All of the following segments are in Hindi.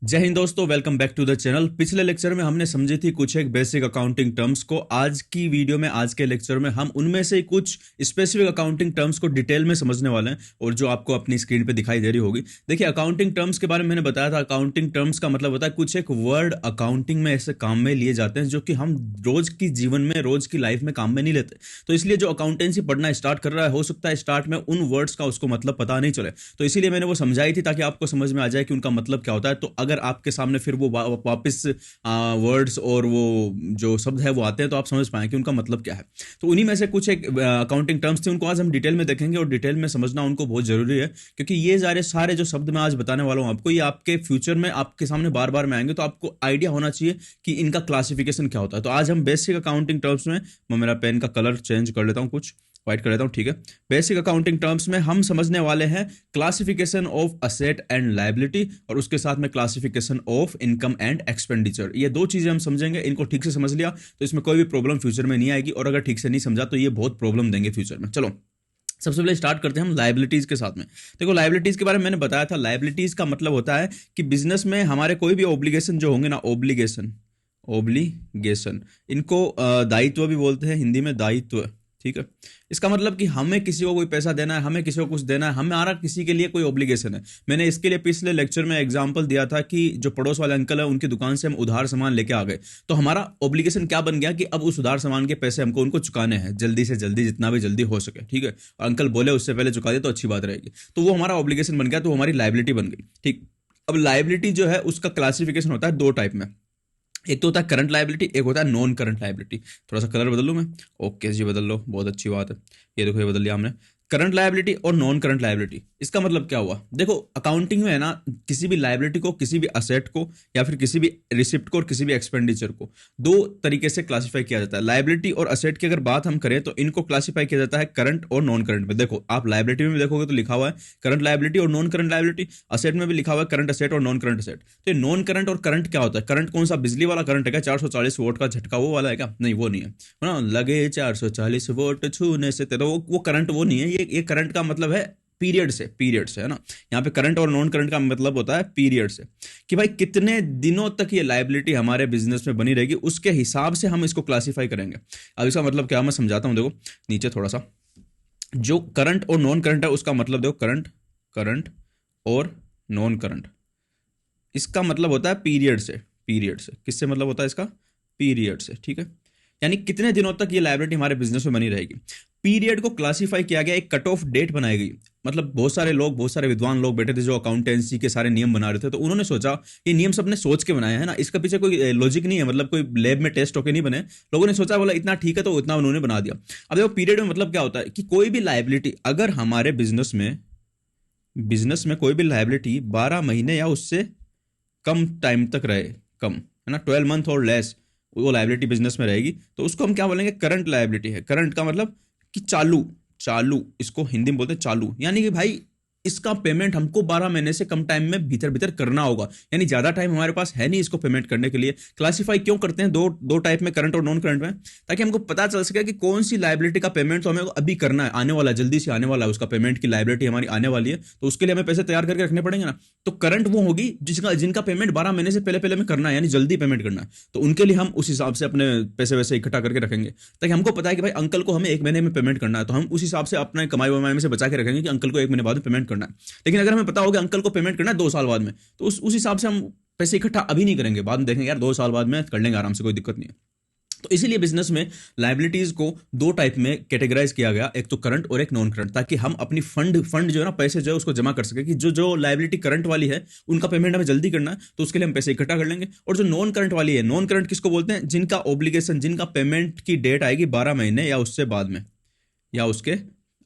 जय हिंद दोस्तों, welcome back to the channel. पिछले लेक्चर में हमने समझी थी कुछ एक बेसिक अकाउंटिंग टर्म्स को। आज की वीडियो में, आज के लेक्चर में हम उनमें से कुछ स्पेसिफिक अकाउंटिंग टर्म्स को डिटेल में समझने वाले हैं और जो आपको अपनी स्क्रीन पे दिखाई दे रही होगी। देखिए, अकाउंटिंग टर्म्स के बारे में मैंने बताया था। अकाउंटिंग टर्म्स का मतलब होता है कुछ एक वर्ड अकाउंटिंग में ऐसे काम में लिए जाते हैं जो कि हम रोज की जीवन में, रोज की लाइफ में काम में नहीं लेते। तो इसलिए जो अकाउंटेंसी पढ़ना स्टार्ट कर रहा है, हो सकता है स्टार्ट में उन वर्ड्स का उसको मतलब पता नहीं चले। तो इसीलिए मैंने वो समझाई थी ताकि आपको समझ में आ जाए कि उनका मतलब क्या होता है। तो अगर आपके सामने फिर वो वापस वर्ड्स और वो जो शब्द है वो आते हैं तो आप समझ पाएं कि उनका मतलब क्या है। तो उन्हीं में से कुछ एक अकाउंटिंग टर्म्स थे, उनको आज हम डिटेल में देखेंगे और डिटेल में समझना उनको बहुत जरूरी है, क्योंकि ये सारे जो शब्द मैं आज बताने वाला हूं आपको, ये आपके फ्यूचर में आपके सामने बार बार में आएंगे, तो आपको आइडिया होना चाहिए कि इनका क्लासिफिकेशन क्या होता है। तो आज हम बेसिक अकाउंटिंग टर्म्स में, मैं मेरा पेन का कलर चेंज कर लेता हूं, कुछ व्हाइट कर लेता हूं, ठीक है। बेसिक अकाउंटिंग टर्म्स में हम समझने वाले हैं classification of asset and liability और उसके साथ में classification of income and expenditure. ये दो चीजें हम समझेंगे। इनको ठीक से समझ लिया तो इसमें कोई भी प्रॉब्लम फ्यूचर में नहीं आएगी, और अगर ठीक से नहीं समझा तो ये बहुत प्रॉब्लम देंगे फ्यूचर में। चलो सबसे पहले स्टार्ट करते हैं हम लायबिलिटीज के साथ में। देखो, लायबिलिटीज के बारे में मैंने बताया था। लायबिलिटीज का मतलब होता है कि बिजनेस में हमारे कोई भी ऑब्लिगेशन जो होंगे ना, ऑब्लिगेशन, ऑब्लिगेशन, इनको दायित्व भी बोलते हैं हिंदी में, दायित्व, ठीक है। इसका मतलब कि हमें किसी को कोई पैसा देना है, हमें किसी को कुछ देना है, हमारा किसी के लिए कोई ऑब्लिगेशन है। मैंने इसके लिए पिछले लेक्चर में एग्जांपल दिया था कि जो पड़ोस वाले अंकल है उनकी दुकान से हम उधार सामान लेके आ गए, तो हमारा ऑब्लिगेशन क्या बन गया कि अब उस उधार सामान के पैसे हमको उनको चुकाने हैं जल्दी से जल्दी, जितना भी जल्दी हो सके, ठीक है। और अंकल बोले उससे पहले चुका दे तो अच्छी बात रहेगी, तो वो हमारा ऑब्लिगेशन बन गया, तो हमारी लायबिलिटी बन गई, ठीक। अब लायबिलिटी जो है उसका क्लासिफिकेशन होता है दो टाइप में। एक तो होता है करंट लायबिलिटी, एक होता है नॉन करंट लायबिलिटी। थोड़ा सा कलर बदल लूं मैं? ओके जी, बदल लो, बहुत अच्छी बात है। ये देखो, ये बदल लिया हमने। करंट लायबिलिटी और नॉन करंट लायबिलिटी, इसका मतलब क्या हुआ? देखो, अकाउंटिंग में है ना, किसी भी लायबिलिटी को, किसी भी असेट को, या फिर किसी भी रिसिप्ट को और किसी भी एक्सपेंडिचर को दो तरीके से क्लासिफाई किया जाता है। लायबिलिटी और असेट की अगर बात हम करें तो इनको क्लासिफाई किया जाता है करंट और नॉन करंट में। देखो, आप लायबिलिटी में भी देखोगे तो लिखा हुआ है करंट लायबिलिटी और नॉन करंट लायबिलिटी, असेट में भी लिखा हुआ है करंट असेट और नॉन करंट असेट। तो नॉन करंट और करंट क्या होता है? करंट कौन सा? बिजली वाला करंट है क्या? 440 वोल्ट का झटका वो वाला है क्या? नहीं, वो नहीं है ना। लगे 440 वोल्ट छूने से तेरा, वो करंट वो नहीं है। ये करंट का मतलब है पीरियड से है ना। यहाँ पे करंट और नॉन करंट का मतलब होता है पीरियड से, कि भाई कितने दिनों तक ये लायबिलिटी हमारे बिजनेस में बनी रहेगी, उसके हिसाब से हम इसको क्लासिफाई करेंगे। अब इसका मतलब क्या, मैं समझाता हूं। देखो नीचे थोड़ा सा, जो करंट और नॉन करंट है उसका मतलब देखो, करंट, करंट और नॉन करंट, इसका मतलब होता है पीरियड से। पीरियड से किससे मतलब होता है इसका? पीरियड से, ठीक है। यानी कितने दिनों तक ये लायबिलिटी हमारे बिजनेस में बनी रहेगी। पीरियड को क्लासिफाई किया गया, एक कट ऑफ डेट बनाई गई। मतलब बहुत सारे लोग, बहुत सारे विद्वान लोग बैठे थे जो अकाउंटेंसी के सारे नियम बना रहे थे, तो उन्होंने सोचा, ये नियम सबने सोच के बनाया है ना, इसका पीछे कोई लॉजिक नहीं है, मतलब कोई लैब में टेस्ट होके नहीं बने। लोगों ने सोचा, बोला इतना ठीक है, तो उतना उन्होंने बना दिया। अब देखो, पीरियड में मतलब क्या होता है कि कोई भी लायबिलिटी अगर हमारे बिजनेस में कोई भी लायबिलिटी 12 महीने या उससे कम टाइम तक रहे, कम है ना, 12 मंथ और लेस वो लायबिलिटी बिजनेस में रहेगी, तो उसको हम क्या बोलेंगे? करंट लायबिलिटी है। करंट का मतलब कि चालू, चालू, इसको हिंदी में बोलते हैं चालू। यानी कि भाई इसका पेमेंट हमको 12 महीने से कम टाइम में भीतर भीतर करना होगा, यानी ज्यादा टाइम हमारे पास है नहीं इसको पेमेंट करने के लिए। क्लासिफाई क्यों करते हैं दो दो टाइप में, करंट और नॉन करंट में? ताकि हमको पता चल सके कि कौन सी लायबिलिटी का पेमेंट तो हमें अभी करना है, आने वाला, जल्दी से आने वाला है, उसका पेमेंट की लायबिलिटी हमारी आने वाली है, तो उसके लिए हमें पैसे तैयार करके रखने पड़ेंगे ना। तो करंट वो होगी जिनका पेमेंट 12 महीने से पहले पहले में करना है, यानी जल्दी पेमेंट करना है, तो उनके लिए हम उस हिसाब से अपने पैसे वैसे इकट्ठा करके रखेंगे, ताकि हमको पता है कि भाई अंकल को हमें 1 महीने में पेमेंट करना है, तो हम उस हिसाब से अपने कमाई वमाई में से बचा के रखेंगे कि अंकल को 1 महीने बाद में पेमेंट करना है। लेकिन अगर हमें पता होगा अंकल को पेमेंट करना है 2 साल बाद में, तो उस हिसाब से हम पैसे इकट्ठा अभी नहीं करेंगे, बाद में देखेंगे यार 2 साल बाद में कर लेंगे आराम से, कोई दिक्कत नहीं है। तो इसीलिए बिजनेस में लायबिलिटीज को दो टाइप में कैटेगराइज किया गया, एक तो करंट और एक नॉन करंट, ताकि हम अपनी फंड जो है ना, पैसे जो है उसको जमा कर सके, कि जो लायबिलिटी करंट वाली है उनका पेमेंट हमें जल्दी करना है, तो उसके लिए हम पैसे इकट्ठा कर लेंगे। और जो नॉन करंट वाली है, नॉन करंट किसको बोलते हैं? जिनका ऑब्लिगेशन, जिनका पेमेंट की डेट आएगी 12 महीने या उससे बाद में या उसके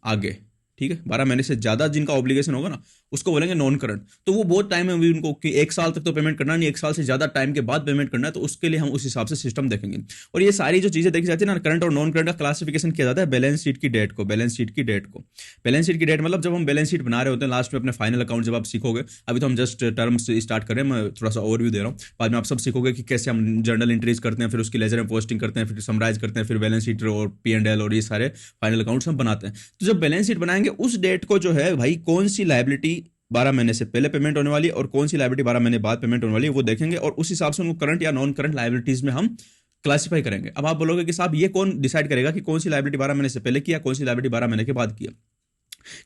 आगे, ठीक है। 12 महीने से ज्यादा जिनका ऑब्लिगेशन होगा ना, उसको बोलेंगे नॉन करंट। तो वो बहुत टाइम है भी उनको, कि 1 साल तक तो पेमेंट करना नहीं, 1 साल से ज्यादा टाइम के बाद पेमेंट करना है, तो उसके लिए हम उस हिसाब से सिस्टम देखेंगे। और ये सारी जो चीजें देखी जाती है ना, करंट और नॉन करंट का क्लासिफिकेशन किया जाता है बैलेंस शीट की डेट को। बैलेंस शीट की डेट को, बैलेंस शीट की डेट मतलब जब हम बैलेंस शीट बना रहे होते हैं लास्ट में अपने फाइनल अकाउंट, जब आप सीखोगे, अभी तो हम जस्ट टर्म्स स्टार्ट करें, मैं थोड़ा सा ओवरव्यू दे रहा हूँ, बाद में आप सब सीखोगे कि कैसे हम जर्नल एंट्रीज करते हैं, फिर उसकी लेजर में पोस्टिंग करते हैं, फिर समराइज करते हैं, फिर बैलेंस शीट और P&L और ये सारे फाइनल अकाउंट्स हम बनाते हैं। तो जब बैलेंस शीट बनाएंगे, उस डेट को जो है भाई, कौन सी लायबिलिटी 12 महीने से पहले पेमेंट होने वाली है और कौन सी लायबिलिटी 12 महीने बाद पेमेंट होने वाली है वो देखेंगे, और उस हिसाब से उनको करंट या नॉन करंट लायबिलिटीज में हम क्लासिफाई करेंगे। अब आप बोलोगे कि साहब ये कौन डिसाइड करेगा कि कौन सी लायबिलिटी 12 महीने से पहले किया, कौन सी लायबिलिटी 12 महीने के बाद किया।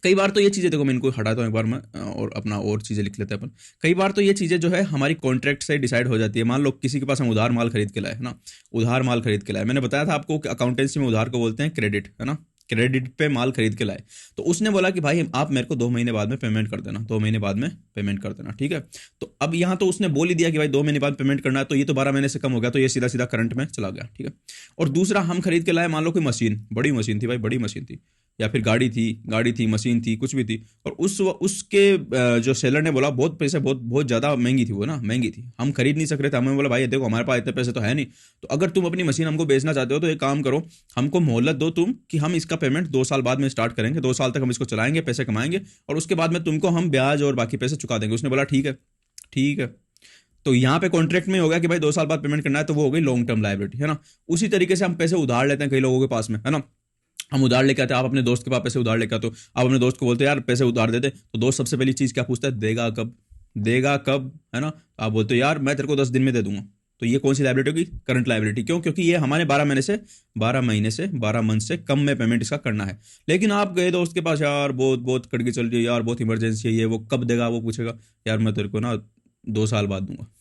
कई बार तो ये चीज़ें, देखो मैं इनको हटाता हूँ एक बार मैं और अपना और चीज़ें लिख लेते हैं अपन। कई बार तो ये चीज़ें जो है हमारी कॉन्ट्रैक्ट से डिसाइड हो जाती है। मान लो किसी के पास हम उधार माल खरीद के लाए, है ना, उधार माल खरीद के लाए, मैंने बताया था आपको अकाउंटेंसी में उधार को बोलते हैं क्रेडिट, है ना, क्रेडिट पे माल खरीद के लाए। तो उसने बोला कि भाई आप मेरे को 2 महीने बाद में पेमेंट कर देना, 2 महीने बाद में पेमेंट कर देना, ठीक है। तो अब यहाँ तो उसने बोल ही दिया कि भाई 2 महीने बाद पेमेंट करना है, तो ये तो 12 महीने से कम हो गया, तो ये सीधा सीधा करंट में चला गया, ठीक है। और दूसरा, हम खरीद के लाए मान लो कोई मशीन, बड़ी मशीन थी भाई, बड़ी मशीन थी, या फिर गाड़ी थी, मशीन थी, कुछ भी थी, और उसके जो सेलर ने बोला बहुत पैसे, बहुत ज़्यादा महंगी थी वो ना, महंगी थी, हम खरीद नहीं सक रहे थे। हमें बोला भाई देखो हमारे पास इतने पैसे तो है नहीं, तो अगर तुम अपनी मशीन हमको बेचना चाहते हो तो एक काम करो, हमको मोहलत दो तुम, कि हम इसका पेमेंट 2 साल बाद में स्टार्ट करेंगे, 2 साल तक हम इसको चलाएंगे, पैसे कमाएंगे, और उसके बाद में तुमको हम ब्याज और बाकी पैसे चुका देंगे। उसने बोला ठीक है, ठीक है। तो यहाँ पे कॉन्ट्रैक्ट में हो गया कि भाई 2 साल बाद पेमेंट करना है, तो वो हो गई लॉन्ग टर्म लायबिलिटी, है ना। उसी तरीके से हम पैसे उधार लेते हैं कई लोगों के पास में, है ना, हम उधार लेके आते हैं, आप अपने दोस्त के पास पैसे उधार लेके आते हो, आप अपने दोस्त को बोलते हो यार पैसे उधार देते, तो दोस्त सबसे पहली चीज़ क्या पूछता है, देगा कब, देगा कब, है ना। आप बोलते हो यार मैं तेरे को 10 दिन में दे दूंगा, तो ये कौन सी लायबिलिटी होगी, करंट लायबिलिटी। क्यों? क्योंकि ये हमारे 12 महीने से 12 मंथ से कम में पेमेंट इसका करना है। लेकिन आप गए दोस्त के पास, यार बहुत बहुत कड़की चल रही है यार, बहुत इमरजेंसी है, ये वो कब देगा, वो पूछेगा यार मैं तेरे को ना 2 साल बाद दूंगा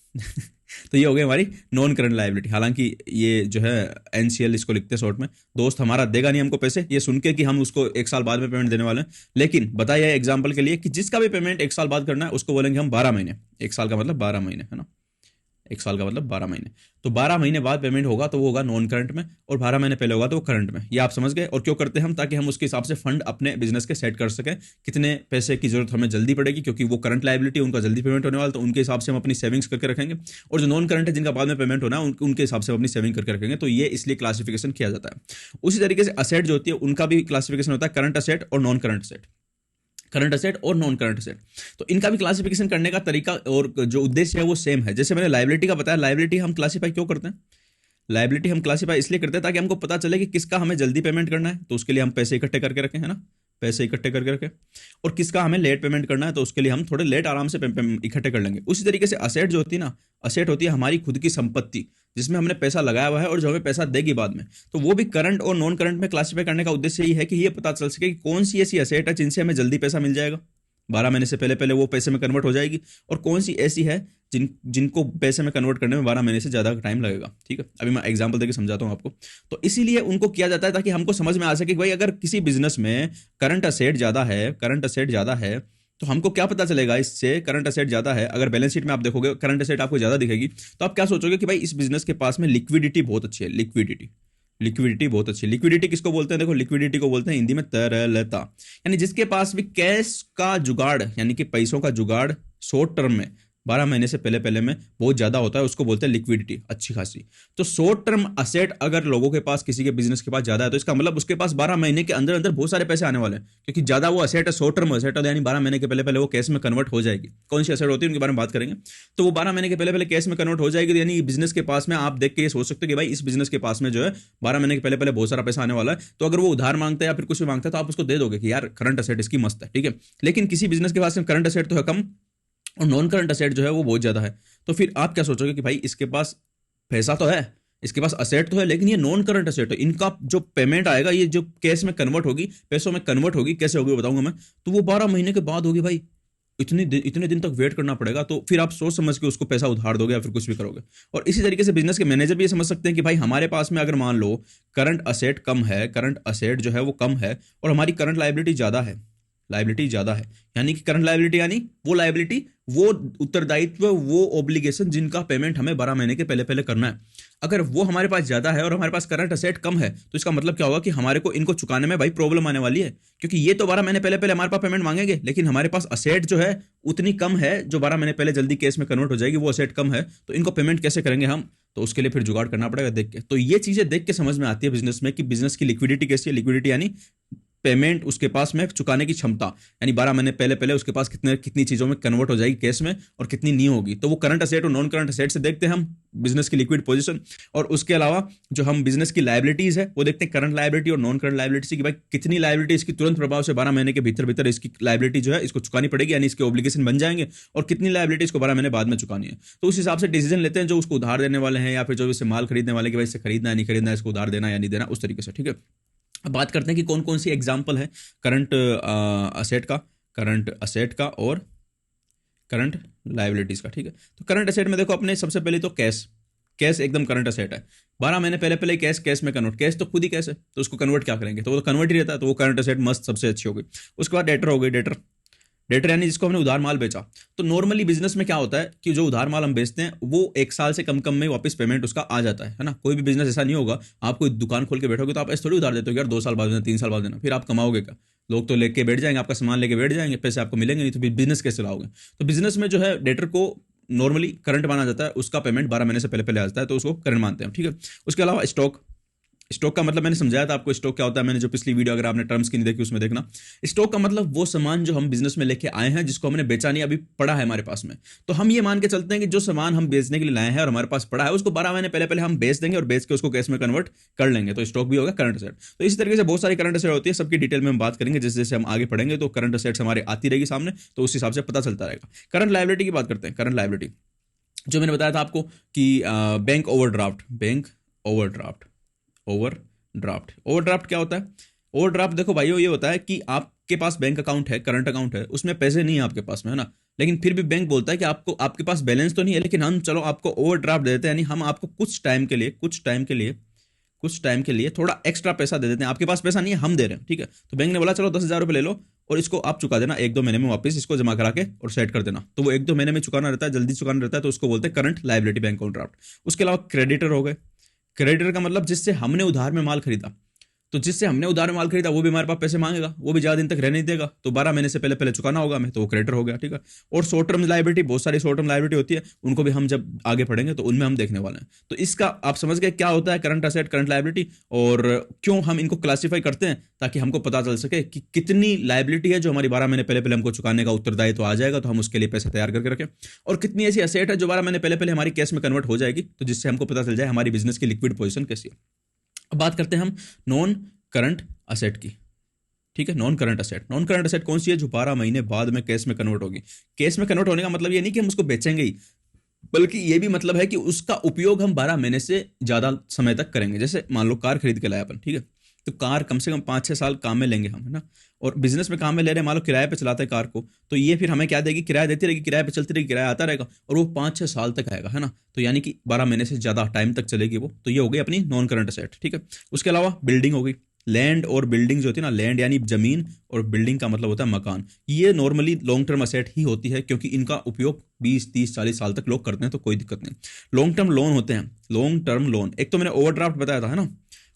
तो ये हो गई हमारी नॉन करंट लायबिलिटी। हालांकि ये जो है एनसीएल इसको लिखते हैं शॉर्ट में, दोस्त हमारा देगा नहीं हमको पैसे, ये सुन के कि हम उसको 1 साल बाद में पेमेंट देने वाले हैं। लेकिन बताइए एग्जांपल के लिए कि जिसका भी पेमेंट 1 साल बाद करना है उसको बोलेंगे हम 12 महीने, 1 साल का मतलब 12 महीने, है ना, 1 साल का मतलब 12 महीने। तो 12 महीने बाद पेमेंट होगा तो वो होगा नॉन करंट में, और 12 महीने पहले होगा तो वो करंट में। ये आप समझ गए। और क्यों करते हैं हम, ताकि हम उसके हिसाब से फंड अपने बिजनेस के सेट कर सकें, कितने पैसे की जरूरत हमें जल्दी पड़ेगी, क्योंकि वो करंट लायबिलिटी उनका जल्दी पेमेंट होने वाला, तो उनके हिसाब से हम अपनी सेविंग्स करके रखेंगे। और जो नॉन करंट है जिनका बाद में पेमेंट होना है उनके हिसाब से हम अपनी सेविंग करके रखेंगे। तो ये इसलिए क्लासिफिकेशन किया जाता है। उसी तरीके से असेट जो होती है उनका भी क्लासिफिकेशन होता है, करंट असेट और non current asset, current asset और नॉन करंट असेट। तो इनका भी क्लासिफिकेशन करने का तरीका और जो उद्देश्य है वो सेम है। जैसे मैंने लायबिलिटी का बताया, लायबिलिटी हम क्लासिफाई क्यों करते हैं, लायबिलिटी हम क्लासिफाई इसलिए करते हैं ताकि हमको पता चले कि किसका हमें जल्दी पेमेंट करना है, तो उसके लिए हम पैसे इकट्ठे करके रखें, है ना, पैसे इकट्ठे करके रखें। और किसका हमें लेट पेमेंट करना है, तो उसके लिए हम थोड़े लेट आराम से इकट्ठे कर लेंगे। उसी तरीके से असेट जो होती है ना, असेट होती है हमारी खुद की संपत्ति, जिसमें हमने पैसा लगाया हुआ है और जो हमें पैसा देगी बाद में। तो वो भी करंट और नॉन करंट में क्लासिफाई करने का उद्देश्य यही है कि ये पता चल सके कि कौन सी ऐसी असेट है जिनसे हमें जल्दी पैसा मिल जाएगा, 12 महीने से पहले पहले वो पैसे में कन्वर्ट हो जाएगी, और कौन सी ऐसी है जिनको पैसे में कन्वर्ट करने में 12 महीने से ज़्यादा टाइम लगेगा। ठीक है, अभी मैं एग्जांपल देके समझाता हूँ आपको। तो इसीलिए उनको किया जाता है ताकि हमको समझ में आ सके कि भाई अगर किसी बिजनेस में करंट असेट ज़्यादा है, तो हमको क्या पता चलेगा इससे, करंट असेट ज़्यादा है। अगर बैलेंस शीट में आप देखोगे करंट असेट आपको ज़्यादा दिखेगी, तो आप क्या सोचोगे कि भाई इस बिजनेस के पास में लिक्विडिटी बहुत अच्छी है, लिक्विडिटी बहुत अच्छी। लिक्विडिटी किसको बोलते हैं, देखो लिक्विडिटी को बोलते हैं हिंदी में तरलता, यानी जिसके पास भी कैश का जुगाड़, यानी कि पैसों का जुगाड़ शॉर्ट टर्म में 12 महीने से पहले पहले में बहुत ज्यादा होता है, उसको बोलते हैं लिक्विडिटी अच्छी खासी। तो शॉर्ट टर्म असेट अगर लोगों के पास, किसी के बिजनेस के पास ज्यादा है, तो इसका मतलब उसके पास 12 महीने के अंदर अंदर बहुत सारे पैसे आने वाले हैं, क्योंकि ज्यादा वो असेट है, शॉर्ट टर्म असेट है, यानी 12 महीने के पहले पहले वो कैश में कन्वर्ट हो जाएगी। कौन सी असेट होती है उनके बारे में बात करेंगे। तो वो 12 महीने के पहले पहले कैश में कन्वर्ट हो जाएगी, तो यानी बिजनेस के पास में आप देख के ये सोच सकते हो कि भाई इस बिजनेस के पास में जो है 12 महीने के पहले पहले बहुत सारा पैसा आने वाला है। तो अगर वो उधार मांगता है या फिर कुछ भी मांगता है तो आप उसको दे दोगे कि यार करंट असेट इसकी मस्त है, ठीक है। लेकिन किसी बिजनेस के पास में करंट असेट तो है कम और नॉन करंट असेट जो है वो बहुत ज्यादा है, तो फिर आप क्या सोचोगे कि भाई इसके पास पैसा तो है, इसके पास असेट तो है, लेकिन ये नॉन करंट असेट है, इनका जो पेमेंट आएगा, ये जो कैश में कन्वर्ट होगी, पैसों में कन्वर्ट होगी, कैसे होगी बताऊंगा मैं, तो वो 12 महीने के बाद होगी। भाई इतने दिन तक वेट करना पड़ेगा, तो फिर आप सोच समझ के उसको पैसा उधार दोगे या फिर कुछ भी करोगे। और इसी तरीके से बिजनेस के मैनेजर भी ये समझ सकते हैं कि भाई हमारे पास में अगर मान लो करंट असेट कम है, करंट असेट जो है वो कम है, और हमारी करंट लायबिलिटी ज्यादा है, यानी कि करंट लायबिलिटी यानी वो लायबिलिटी, वो उत्तरदायित्व, वो ऑब्लिगेशन जिनका पेमेंट हमें 12 महीने के पहले पहले करना है, अगर वो हमारे पास ज्यादा है और हमारे पास करंट असेट कम है, तो इसका मतलब क्या होगा कि हमारे को इनको चुकाने में भाई प्रॉब्लम आने वाली है, क्योंकि ये तो 12 महीने पहले पहले हमारे पास पेमेंट मांगेंगे, लेकिन हमारे पास असेट जो है उतनी कम है, जो 12 महीने पहले जल्दी केस में कन्वर्ट हो जाएगी, वो असेट कम है, तो इनको पेमेंट कैसे करेंगे हम, तो उसके लिए फिर जुगाड़ करना पड़ेगा देख के। तो ये चीजें देख के समझ में आती है बिजनेस में कि बिजनेस की लिक्विडिटी कैसी है। लिक्विडिटी यानी पेमेंट उसके पास में चुकाने की क्षमता, यानी 12 महीने पहले पहले उसके पास कितनी चीजों में कन्वर्ट हो जाएगी कैश में और कितनी नहीं होगी। तो वो करंट असेट और नॉन करंट असेट से देखते हैं हम बिजनेस की लिक्विड पोजीशन, और उसके अलावा जो हम बिजनेस की लायबिलिटीज है वो देखते हैं करंट लायबिलिटी और नॉन करंट लायबिलिटी की, भाई कितनी लायबिलिटी इसकी तुरंत प्रभाव से 12 महीने के भीतर भीतर इसकी लायबिलिटी जो है इसको चुकानी पड़ेगी, यानी इसके ऑब्लिगेशन बन जाएंगे, और कितनी लायबिलिटी इसको 12 महीने बाद में चुकानी है। तो उस हिसाब से डिसीजन लेते हैं जो उसको उधार देने वाले हैं या फिर जो इससे माल खरीदने वाले कि भाई इसे खरीदना है नहीं खरीदना है, इसको उधार देना या नहीं देना, उस तरीके से। ठीक है, अब बात करते हैं कि कौन कौन सी एग्जाम्पल है करंट असेट का और करंट लायबिलिटीज का। ठीक है, तो करंट असेट में देखो अपने सबसे पहले तो कैश एकदम करंट असेट है। 12 महीने पहले पहले कैश में कन्वर्ट, कैश तो खुद ही कैश है तो उसको कन्वर्ट क्या करेंगे, तो वो तो कन्वर्ट ही रहता है, तो वो करंट असेट मस्त सबसे अच्छी हो गई। उसके बाद डेटर हो गई, डेटर यानी जिसको हमने उधार माल बेचा। तो नॉर्मली बिजनेस में क्या होता है कि जो उधार माल हम बेचते हैं वो 1 साल से कम में वापस पेमेंट उसका आ जाता है ना। कोई भी बिजनेस ऐसा नहीं होगा, आप कोई दुकान खोल के बैठोगे तो आप ऐसे थोड़ी उधार देते हो यार 2 साल बाद देना 3 साल बाद देना, फिर आप कमाओगे क्या? लोग तो लेके बैठ जाएंगे, आपका सामान लेके बैठ जाएंगे, पैसे आपको मिलेंगे नहीं, तो बिजनेस कैसे लाओगे? तो बिजनेस में जो है डेटर को नॉर्मली करंट माना जाता है, उसका पेमेंट 12 महीने से पहले पहले आ जाता है, तो उसको करंट मानते हैं। ठीक है, उसके अलावा स्टॉक का मतलब मैंने समझाया था आपको स्टॉक क्या होता है, मैंने जो पिछली वीडियो अगर आपने टर्म्स की नहीं देखी उसमें देखना। स्टॉक का मतलब वो सामान जो हम बिजनेस में लेके आए हैं जिसको हमने बेचा नहीं, अभी पड़ा है हमारे पास में, तो हम ये मान के चलते हैं कि जो सामान हम बेचने के लिए लाए हैं और हमारे पास पड़ा है उसको 12 महीने पहले पहले हम बेच देंगे और बेच के उसको कैश में कन्वर्ट कर लेंगे, तो स्टॉक भी होगा करंट असेट। तो इसी तरीके से बहुत सारी करंट असेट होती है, सबकी डिटेल में हम बात करेंगे जैसे जैसे हम आगे पढ़ेंगे, तो करंट असेट्स हमारे आती रहेगी सामने, तो उस हिसाब से पता चलता रहेगा। करंट लायबिलिटी की बात करते हैं। करंट लायबिलिटी जो मैंने बताया था आपको कि बैंक ओवरड्राफ्ट क्या होता है? ओवरड्राफ्ट देखो भाइयों ये होता है कि आपके पास बैंक अकाउंट है, करंट अकाउंट है, उसमें पैसे नहीं है आपके पास में, है ना, लेकिन फिर भी बैंक बोलता है कि आपको आपके पास बैलेंस तो नहीं है लेकिन हम चलो आपको ओवरड्राफ्ट दे देते हैं, यानी हम आपको कुछ टाइम के लिए थोड़ा एक्स्ट्रा पैसा दे देते हैं। आपके पास पैसा नहीं है, हम दे रहे हैं, ठीक है, तो बैंक ने बोला चलो 10,000 रुपये ले लो और इसको आप चुका देना 1-2 महीने में, वापस इसको जमा करा के और सेट कर देना। तो वो 1-2 महीने में चुकाना रहता है, जल्दी चुकाना रहता है, तो उसको बोलते हैं करंट लायबिलिटी बैंक ओवरड्राफ्ट। उसके अलावा क्रेडिटर हो गए। क्रेडिटर का मतलब जिससे हमने उधार में माल खरीदा, तो जिससे हमने उधार में माल खरीदा वो भी हमारे पास पैसे मांगेगा, वो भी ज्यादा दिन तक रहने नहीं देगा, तो 12 महीने से पहले पहले चुकाना होगा हमें, तो वो क्रेडिटर हो गया। ठीक है, और शॉर्ट टर्म लायबिलिटी, बहुत सारी शॉर्ट टर्म लायबिलिटी होती है, उनको भी हम जब आगे पढ़ेंगे तो उनमें हम देखने वाले हैं। तो इसका आप समझ गए क्या होता है करंट असेट, करंट लायबिलिटी, और क्यों हम इनको क्लासीफाई करते हैं, ताकि हमको पता चल सके कि कितनी लायबिलिटी है जो हमारी 12 महीने पहले पहले हमको चुकाने का उत्तरदायित्व तो आ जाएगा, तो हम उसके लिए पैसे तैयार करके रखें, और कितनी ऐसी असेट है जो 12 महीने पहले पहले हमारी कैश में कन्वर्ट हो जाएगी, तो जिससे हमको पता चल जाए हमारी बिजनेस की लिक्विड पोजीशन कैसी है। अब बात करते हैं हम नॉन करंट असेट की। ठीक है, नॉन करंट असेट कौन सी है? जो 12 महीने बाद में कैश में कन्वर्ट होगी। कैश में कन्वर्ट होने का मतलब ये नहीं कि हम उसको बेचेंगे ही, बल्कि ये भी मतलब है कि उसका उपयोग हम 12 महीने से ज्यादा समय तक करेंगे। जैसे मान लो कार खरीद के लाए अपन, ठीक है, तो कार कम से कम 5-6 साल काम में लेंगे हम, है ना, और बिजनेस में काम में ले रहे हैं, मान लो किराए पे चलाते हैं कार को, तो ये फिर हमें क्या देगी? किराया देती रहेगी, किराए पे चलती रहेगी, किराया आता रहेगा, और वो 5-6 साल तक आएगा, है ना, तो यानी कि 12 महीने से ज्यादा टाइम तक चलेगी वो। तो ये हो गई अपनी नॉन करंट असेट। ठीक है, उसके अलावा बिल्डिंग हो गई। लैंड और बिल्डिंग जो होती है ना, लैंड यानी जमीन और बिल्डिंग का मतलब होता है मकान, ये नॉर्मली लॉन्ग टर्म असेट ही होती है, क्योंकि इनका उपयोग 20-30-40 साल तक लोग करते हैं, तो कोई दिक्कत नहीं। लॉन्ग टर्म लोन होते हैं, लॉन्ग टर्म लोन, एक तो मैंने ओवरड्राफ्ट बताया था, है ना,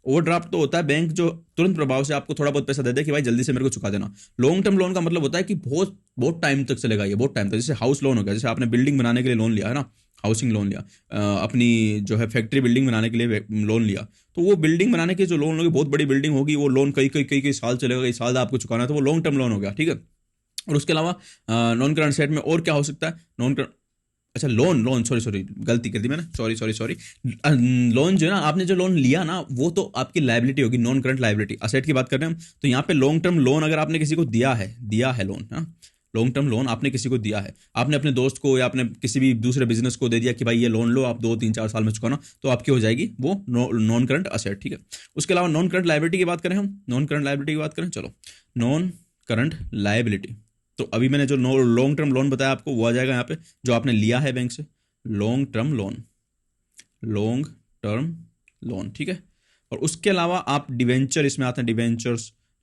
ओवरड्राफ्ट तो होता है बैंक जो तुरंत प्रभाव से आपको थोड़ा बहुत पैसा दे दे कि भाई जल्दी से मेरे को चुका देना। लॉन्ग टर्म लोन का मतलब होता है कि बहुत बहुत टाइम तक चलेगा, ये बहुत टाइम तक। जैसे हाउस लोन हो गया, जैसे आपने बिल्डिंग बनाने के लिए लोन लिया, है ना, हाउसिंग लोन लिया, अपनी जो है फैक्ट्री बिल्डिंग बनाने के लिए लोन लिया, तो वो बिल्डिंग बनाने के जो लोन होगी, बहुत बड़ी बिल्डिंग होगी, वो लोन कई साल चलेगा, कई साल आपको चुकाना है, तो वो लॉन्ग टर्म लोन हो गया। ठीक है, और उसके अलावा नॉन करंट असेट में और क्या हो सकता है? नॉन करंट, अच्छा लोन सॉरी गलती कर दी मैंने, सॉरी लोन जो है ना, आपने जो लोन लिया ना, वो तो आपकी लायबिलिटी होगी, नॉन करंट लायबिलिटी। असेट की बात कर रहे हैं हम, तो यहाँ पे लॉन्ग टर्म लोन अगर आपने किसी को दिया है लोन, हाँ, लॉन्ग टर्म लोन आपने किसी को दिया है, आपने अपने दोस्त को या आपने किसी भी दूसरे बिजनेस को दे दिया कि भाई ये लोन लो, आप 2-3-4 साल में चुकाना, तो आपकी हो जाएगी वो नॉन करंट असेट। ठीक है, उसके अलावा नॉन करंट लायबिलिटी की बात करें हम, चलो नॉन करंट लायबिलिटी, तो अभी मैंने जो लॉन्ग टर्म लोन बताया आपको, वो आ जाएगा यहाँ पे, जो आपने लिया है बैंक से, लॉन्ग टर्म लोन। ठीक है, और उसके अलावा आप डिवेंचर, इसमें आते हैं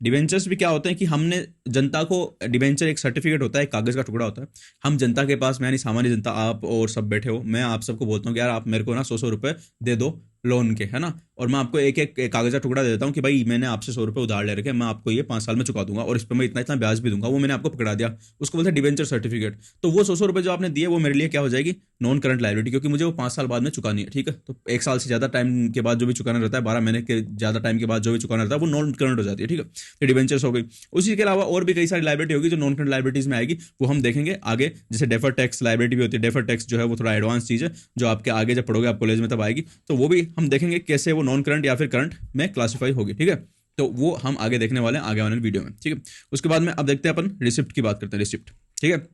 डिवेंचर्स भी क्या होते हैं कि हमने जनता को, डिवेंचर एक सर्टिफिकेट होता है, एक कागज का टुकड़ा होता है, हम जनता के पास में, यानी सामान्य जनता, आप और सब बैठे हो, मैं आप सबको बोलता हूँ कि यार आप मेरे को ना 100 रुपये दे दो लोन के, है ना, और मैं आपको एक एक कागज का टुकड़ा दे देता हूँ कि भाई मैंने आपसे 100 रुपये उधार ले रखे, मैं आपको ये 5 साल में चुका दूंगा और इस पर मैं इतना इतना ब्याज भी दूंगा, वो मैंने आपको पकड़ा दिया, उसको बोलते हैं डिवेंचर सर्टिफिकेट। तो वो 100 रुपये जो आपने दिए वो मेरे लिए क्या हो जाएगी, नॉन करंट लायबिलिटी, क्योंकि मुझे वो 5 साल बाद में चुकानी है, ठीक है। तो 1 साल से ज़्यादा टाइम के बाद जो भी चुकाना रहता है, 12 महीने के ज़्यादा टाइम के बाद जो भी चुकाना रहता है, वो नॉन करंट हो जाती है, ठीक है। तो डिवेंचर्स हो गई। उसी के अलावा और भी कई सारी लायबिलिटी होगी जो नॉन करंट लायबिलिटीज में आएगी, वो हम देखेंगे आगे। जैसे डेफर टैक्स लायबिलिटी भी होती है, डेफर टैक्स जो है वो थोड़ा एडवांस चीज़ है, जो आपके आगे जब पढ़ोगे आप कॉलेज में तब आएगी, तो वो भी हम देखेंगे कैसे वो नॉन करंट या फिर करंट में क्लासीफाई होगी, ठीक है। तो वो हम आगे देखने वाले हैं आगे वाले वीडियो में, ठीक है। उसके बाद में अब देखते हैं अपन रिसिप्ट की बात करते हैं, रिसिप्ट, ठीक है।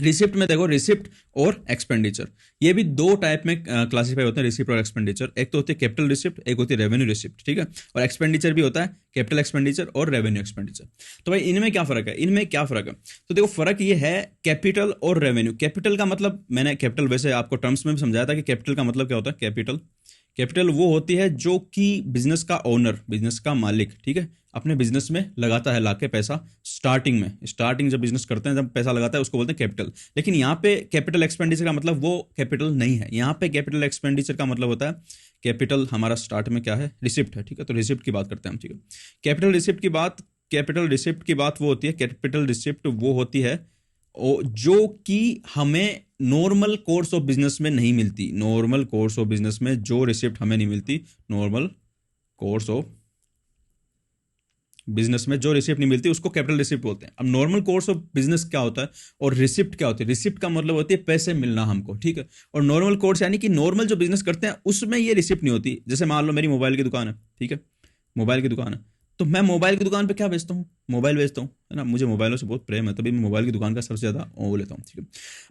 रिसिप्ट में देखो, रिसिप्ट और एक्सपेंडिचर, ये भी दो टाइप में क्लासीफाई होते हैं, रिसिप्ट और एक्सपेंडिचर। एक तो होती है कैपिटल रिसिप्ट, एक होती है रेवेन्यू रिसिप्ट, ठीक है। और एक्सपेंडिचर भी होता है कैपिटल एक्सपेंडिचर और रेवेन्यू एक्सपेंडिचर। तो भाई इनमें क्या फर्क है, इनमें क्या फर्क है, तो देखो फर्क ये है कैपिटल और रेवेन्यू। कैपिटल का मतलब, मैंने कैपिटल वैसे आपको टर्म्स में भी समझाया था कि कैपिटल का मतलब क्या होता है। कैपिटल, कैपिटल वो होती है जो कि बिजनेस का ओनर, बिजनेस का मालिक, ठीक है, अपने बिजनेस में लगाता है लाके पैसा स्टार्टिंग में, स्टार्टिंग जब बिजनेस करते हैं जब पैसा लगाता है उसको बोलते हैं कैपिटल। लेकिन यहाँ पे कैपिटल एक्सपेंडिचर का मतलब वो कैपिटल नहीं है, यहाँ पे कैपिटल एक्सपेंडिचर का मतलब होता है, कैपिटल हमारा स्टार्ट में क्या है, रिसिप्ट है, ठीक है। तो रिसिप्ट की बात करते हैं हम, ठीक है। कैपिटल रिसिप्ट की बात, कैपिटल रिसिप्ट की बात वो होती है, कैपिटल रिसिप्ट वो होती है जो कि हमें नॉर्मल कोर्स ऑफ बिजनेस में नहीं मिलती। नॉर्मल कोर्स ऑफ बिजनेस में जो रिसिप्ट हमें नहीं मिलती, नॉर्मल कोर्स ऑफ बिजनेस में जो रिसिप्ट नहीं मिलती उसको कैपिटल रिसिप्ट बोलते हैं। अब नॉर्मल कोर्स ऑफ बिजनेस क्या होता है और रिसिप्ट क्या होती है। रिसिप्ट का मतलब होती है पैसे मिलना हमको, ठीक है। और नॉर्मल कोर्स यानी कि नॉर्मल जो बिजनेस करते हैं उसमें ये रिसिप्ट नहीं होती। जैसे मान लो मेरी मोबाइल की दुकान है, ठीक है, मोबाइल की दुकान है, तो मैं मोबाइल की दुकान पे क्या बेचता हूँ, मोबाइल बेचता हूँ, है ना, मुझे मोबाइलों से बहुत प्रेम है, तभी मैं मोबाइल की दुकान का सबसे ज़्यादा वो लेता हूँ, ठीक है।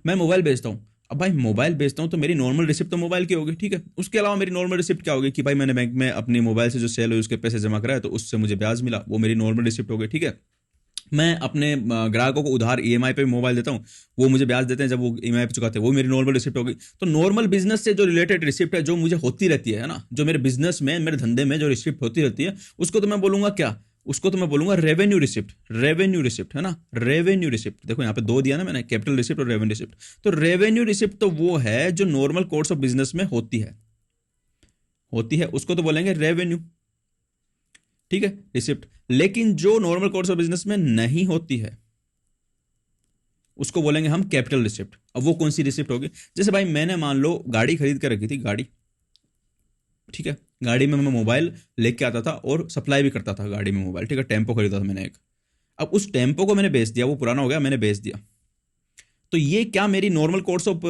मैं मोबाइल बेचता हूँ, अब भाई मोबाइल बेचता हूँ तो मेरी नॉर्मल रिसिप्ट तो मोबाइल की होगी, ठीक है। उसके अलावा मेरी नॉर्मल रिसिप्ट क्या होगी कि भाई मैंने बैंक में अपनी मोबाइल से जो सेल हुई उसके पैसे जमा कराए तो उससे मुझे ब्याज मिला, वो मेरी नॉर्मल रिसिप्ट हो गई, ठीक है। मैं अपने ग्राहकों को उधार ईएमआई पे मोबाइल देता हूँ, वो मुझे ब्याज देते हैं जब वो ईएमआई पे चुकाते हैं, वो मेरी नॉर्मल रिसिप्ट होगी। तो नॉर्मल बिजनेस से जो रिलेटेड रिसिप्ट है जो मुझे होती रहती है ना, जो मेरे बिजनेस में, मेरे धंधे में जो रिसिप्ट होती रहती है, उसको तो मैं बोलूंगा क्या, उसको तो मैं बोलूंगा रेवेन्यू रिसिप्ट। रेवेन्यू रिसिप्ट, है ना, रेवेन्यू रिसिप्ट। देखो यहाँ पे दो दिया ना मैंने, कैपिटल रिसिप्ट और रेवेन्यू रिसिप्ट। तो रेवेन्यू रिसिप्ट तो वो है जो नॉर्मल कोर्स ऑफ बिजनेस में होती है, उसको तो बोलेंगे रेवेन्यू, ठीक है, रिसिप्ट। लेकिन जो नॉर्मल कोर्स ऑफ बिजनेस में नहीं होती है उसको बोलेंगे हम कैपिटल रिसिप्ट। अब वो कौन सी रिसिप्ट होगी, जैसे भाई मैंने मान लो गाड़ी खरीद कर रखी थी, गाड़ी, ठीक है, गाड़ी में मैं मोबाइल लेके आता था और सप्लाई भी करता था गाड़ी में मोबाइल, ठीक है, टेम्पो खरीदा था मैंने एक। अब उस टेम्पो को मैंने बेच दिया, वो पुराना हो गया, मैंने बेच दिया। तो ये क्या मेरी नॉर्मल कोर्स ऑफ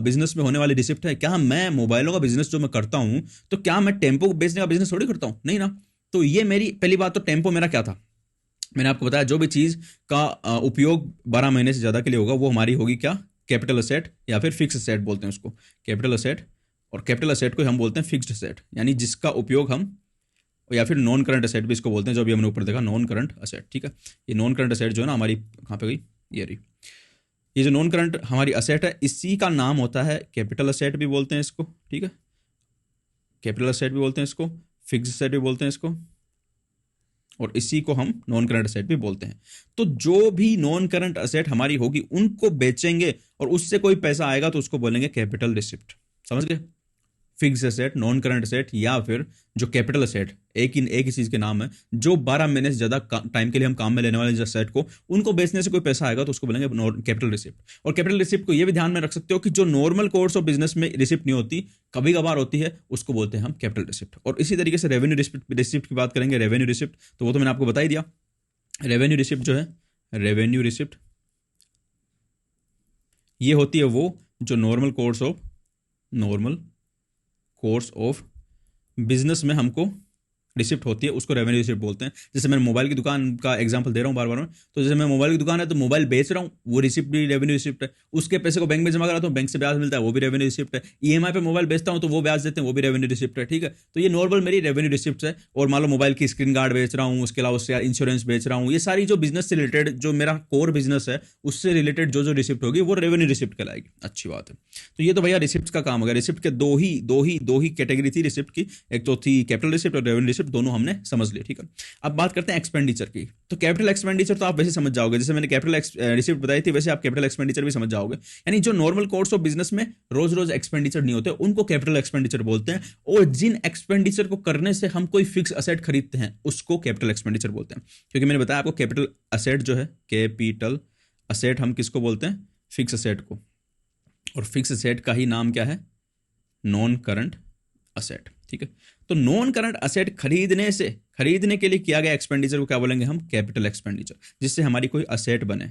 बिजनेस में होने वाली रिसिप्ट है क्या। मैं मोबाइलों का बिजनेस जो मैं करता हूं, तो क्या मैं टेम्पो बेचने का बिजनेस थोड़ी करता हूं, नहीं ना। तो ये मेरी पहली बात, तो टेम्पो मेरा क्या था, मैंने आपको बताया जो भी चीज का उपयोग 12 महीने से ज्यादा के लिए होगा वो हमारी होगी क्या, कैपिटल असेट या फिर फिक्स असेट बोलते हैं उसको, कैपिटल असेट। और कैपिटल असेट को हम बोलते हैं फिक्स्ड असेट, यानी जिसका उपयोग हम, या फिर नॉन करंट असेट भी इसको बोलते हैं, जो भी हमने ऊपर देखा नॉन करंट असेट, ठीक है। ये नॉन करंट असेट जो है ना हमारी, कहाँ पे गई, ये रही, ये जो नॉन करंट हमारी असेट है इसी का नाम होता है कैपिटल असेट भी बोलते हैं इसको, ठीक है, कैपिटल असेट भी बोलते हैं इसको, फिक्स्ड असेट भी बोलते हैं इसको, और इसी को हम नॉन करंट असेट भी बोलते हैं। तो जो भी नॉन करंट असेट हमारी होगी उनको बेचेंगे और उससे कोई पैसा आएगा तो उसको बोलेंगे कैपिटल रिसिप्ट, समझ गए। Fix asset, non current asset या फिर जो कैपिटल एसेट, एक ही चीज के नाम है, जो 12 महीने से ज्यादा टाइम के लिए हम काम में लेने वाले एसेट को, उनको बेचने से कोई पैसा आएगा तो उसको बोलेंगे कैपिटल रिसिप्ट। और कैपिटल रिसिप्ट को ये भी ध्यान में रख सकते हो कि जो नॉर्मल कोर्स ऑफ बिजनेस में रिसिप्ट नहीं होती, कभी कभार होती है, उसको बोलते हैं हम कैपिटल रिसिप्ट। और इसी तरीके से रेवेन्यू रिसिप्ट की बात करेंगे, रेवेन्यू रिसिप्ट तो वो तो मैंने आपको बता ही दिया। रेवेन्यू रिसिप्ट जो है, रेवेन्यू रिसिप्ट ये होती है वो जो नॉर्मल कोर्स ऑफ बिजनेस में हमको रिसिप्ट होती है, उसको रेवेन्यू रिसिप्ट बोलते हैं। जैसे मैं मोबाइल की दुकान का एग्जांपल दे रहा हूँ बार बार में, तो जैसे मैं मोबाइल की दुकान है तो मोबाइल बेच रहा हूँ, वो रिसिप्ट भी रेवेन्यू रिसिप्ट है। उसके पैसे को बैंक में जमा कराता हूँ, बैंक से ब्याज मिलता है, वो भी रेवेन्यू रिसिप्ट है। ईएमआई पे मोबाइल बेचता हूँ तो वो ब्याज देते हैं, वो भी रेवेन्यू रिसिप्ट है, ठीक है। तो ये नॉर्मल मेरी रेवेन्यू रिसिप्ट है। और मान लो मोबाइल की स्क्रीन गार्ड बेच रहा हूँ, उसके अलावा उससे इंश्योरेंस बेच रहा हूँ, ये सारी जो बिजनेस से रिलेटेड, जो मेरा कोर बिजनेस है उससे रिलेटेड जो रिसिप्ट होगी वो रेवेन्यू रिसिप्ट कहलाएगी। अच्छी बात है। तो ये तो भैया रिसिप्ट का काम हो गया। रिसिप्ट के दो ही कैटेगरी थी रिसिप्ट की, एक तो थी कैपिटल रिसिप्ट और रेवेन्यू रिसिप्ट, रिसिप्ट दोनों हमने समझ लिए, ठीक है। अब बात करते हैं एक्सपेंडिचर की। तो कैपिटल एक्सपेंडिचर तो आप वैसे समझ जाओगे, जैसे मैंने कैपिटल रिसिप्ट बताई थी वैसे आप कैपिटल एक्सपेंडिचर भी समझ जाओगे। यानी जो नॉर्मल कोर्स ऑफ बिजनेस में रोज रोज एक्सपेंडिचर नहीं होते उनको कैपिटल एक्सपेंडिचर बोलते हैं, और जिन एक्सपेंडिचर को करने से हम कोई फिक्स असेट खरीदते हैं उसको कैपिटल एक्सपेंडिचर बोलते हैं। क्योंकि मैंने बताया आपको कैपिटल असेट जो है, कैपिटल असेट हम किसको बोलते हैं, फिक्स असेट को, और फिक्स असेट का ही नाम क्या है, नॉन करंट असेट, ठीक है। तो नॉन करंट असेट खरीदने के लिए किया गया एक्सपेंडिचर को क्या बोलेंगे हम, कैपिटल एक्सपेंडिचर, जिससे हमारी कोई असेट बने।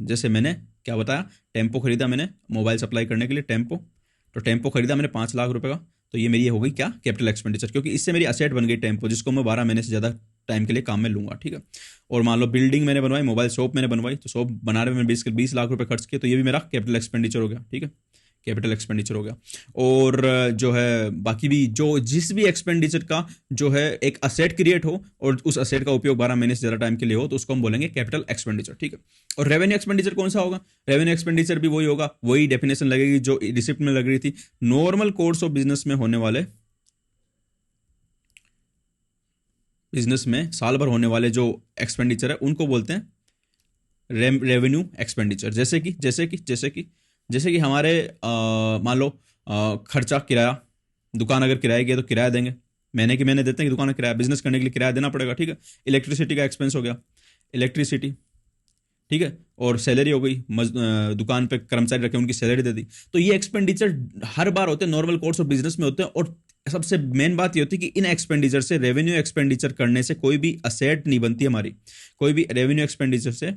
जैसे मैंने क्या बताया, टेम्पो खरीदा मैंने मोबाइल सप्लाई करने के लिए, तो टेम्पो खरीदा मैंने 5 लाख रुपए का, तो ये मेरी हो गई क्या, कैपिटल एक्सपेंडिचर, क्योंकि इससे मेरी असेट बन गई टेम्पो, जिसको मैं 12 महीने से ज़्यादा टाइम के लिए काम में लूंगा, ठीक है। और मान लो बिल्डिंग मैंने बनवाई, मोबाइल शॉप मैंने बनवाई, तो शॉप बनाने में 20 लाख रुपए खर्च किए, तो ये भी मेरा कैपिटल एक्सपेंडिचर हो गया, ठीक है, कैपिटल एक्सपेंडिचर हो गया। और जो है बाकी भी जिस भी एक्सपेंडिचर का जो है एक असेट क्रिएट हो और उस असेट का उपयोग 12 महीने से ज़्यादा टाइम के लिए हो, तो उसको हम बोलेंगे कैपिटल एक्सपेंडिचर, ठीक है। और रेवेन्यू एक्सपेंडिचर कौन सा होगा, रेवेन्यू एक्सपेंडिचर भी वही होगा, वही डेफिनेशन लगेगी जो रिसिप्ट में लग रही थी। नॉर्मल कोर्स ऑफ बिजनेस में होने वाले, बिजनेस में साल भर होने वाले जो एक्सपेंडिचर है उनको बोलते हैं रेवेन्यू एक्सपेंडिचर। जैसे कि हमारे मान लो खर्चा, किराया, दुकान अगर किराए की है तो किराया देंगे, महीने देते हैं कि दुकान का किराया, बिजनेस करने के लिए किराया देना पड़ेगा, ठीक है। इलेक्ट्रिसिटी का एक्सपेंस हो गया, इलेक्ट्रिसिटी, ठीक है। और सैलरी हो गई, दुकान पे कर्मचारी रखे उनकी सैलरी दे दी। तो ये एक्सपेंडिचर हर बार होते हैं, नॉर्मल कोर्स ऑफ बिजनेस में होते हैं। और सबसे मेन बात ये होती है कि इन एक्सपेंडिचर से, रेवेन्यू एक्सपेंडिचर करने से कोई भी असेट नहीं बनती हमारी, कोई भी रेवेन्यू एक्सपेंडिचर से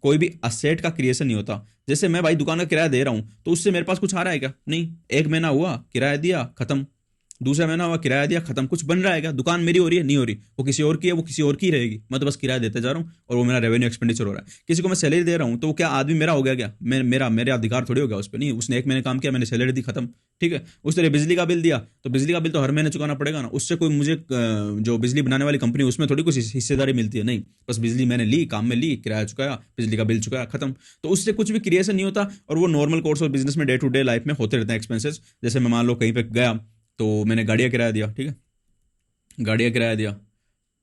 कोई भी असेट का क्रिएशन नहीं होता। जैसे मैं भाई दुकान का किराया दे रहा हूं, तो उससे मेरे पास कुछ आ रहा है क्या, नहीं। एक महीना हुआ किराया दिया खत्म, दूसरा महीना हुआ किराया दिया खत्म, कुछ बन रहा है क्या, दुकान मेरी हो रही है, नहीं हो रही, वो किसी और की है, वो किसी और की रहेगी, मैं तो बस किराया देते जा रहा हूँ और वो मेरा रेवेन्यू एक्सपेंडिचर हो रहा है। किसी को मैं सैलरी दे रहा हूँ, तो वो क्या आदमी मेरा हो गया क्या, मेरा अधिकार थोड़ी हो गया उस पर, नहीं, उसने एक महीने काम किया, मैंने सैलरी दी खत्म, ठीक है। उस तरह बिजली का बिल दिया, तो बिजली का बिल तो हर महीने चुकाना पड़ेगा ना, उससे कोई मुझे जो बिजली बनाने वाली कंपनी उसमें थोड़ी कुछ हिस्सेदारी मिलती है, नहीं, बस बिजली मैंने ली, काम में ली, किराया चुकाया, बिजली का बिल चुकाया, खत्म। तो उससे कुछ भी क्रिएशन नहीं होता, और वो नॉर्मल कोर्स ऑफ बिजनेस में डे टू डे लाइफ में होते रहते हैं एक्सपेंसेस। जैसे मैं मान लो कहीं पे गया, तो मैंने गाड़ियाँ किराया दिया, ठीक है, गाड़ियाँ किराया दिया है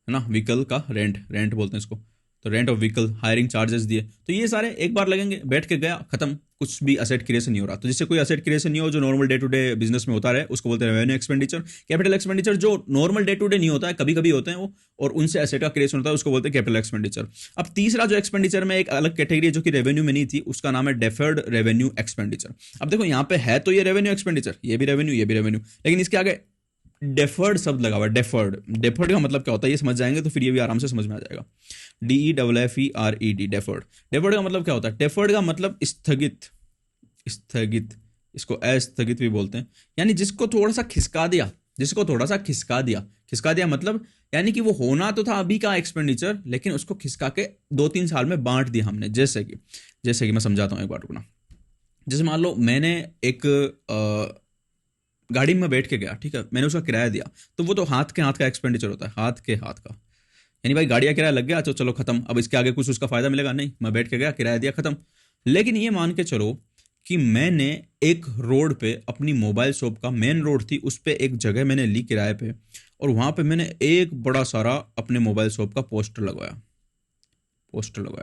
ना, व्हीकल का रेंट बोलते हैं इसको, तो rent of vehicle, hiring charges दिए, तो ये सारे एक बार लगेंगे, बैठ के गया खत्म, कुछ भी असेट क्रिएशन नहीं हो रहा। तो जिससे कोई असेट क्रिएशन नहीं हो, जो normal day to day business में होता रहे, उसको बोलते हैं रेवेन्यू एक्सपेंडिचर। कैपिटल एक्सपेंडिचर जो नॉर्मल डे टू डे नहीं होता है, कभी कभी होते हैं वो, और उनसे असेट का क्रिएशन होता है, उसको बोलते हैं कैपिटल एक्सपेंडिचर। अब तीसरा जो एक्सपेंडिचर में एक अलग कैटेगरी है जो कि रेवेन्यू में नहीं थी, उसका नाम है डेफर्ड रेवेन्यू एक्सपेंडिचर। अब देखो यहाँ पे है तो ये रेवेन्यू एक्सपेंडिचर, ये भी रेवेन्यू, लेकिन इसके आगे डेफर्ड शब्द लगा हुआ है। डेफर्ड का मतलब क्या होता है ये समझ जाएंगे तो फिर ये भी आराम से समझ में आ जाएगा। DEFFERED, डेफर्ड का मतलब क्या होता है, डेफर्ड का मतलब स्थगित, इसको अस्थगित भी बोलते हैं, यानी जिसको थोड़ा सा खिसका दिया मतलब, यानी कि वो होना तो था अभी का एक्सपेंडिचर, लेकिन उसको खिसका के 2-3 साल में बांट दिया हमने। जैसे कि मैं समझाता हूँ एक बार, रुकना। जैसे मान लो मैंने एक गाड़ी में बैठ के गया, ठीक है, मैंने उसका किराया दिया, तो वो तो हाथ का एक्सपेंडिचर होता है, हाथ का, यानी भाई गाड़ी का किराया लग गया तो चलो खत्म, अब इसके आगे कुछ उसका फायदा मिलेगा नहीं, मैं बैठ के गया, किराया दिया, खत्म। लेकिन ये मान के चलो कि मैंने एक रोड पे, अपनी मोबाइल शॉप का मेन रोड थी, उस पे एक जगह मैंने ली किराए पे, और वहां पे मैंने एक बड़ा सारा अपने मोबाइल शॉप का पोस्टर लगवाया,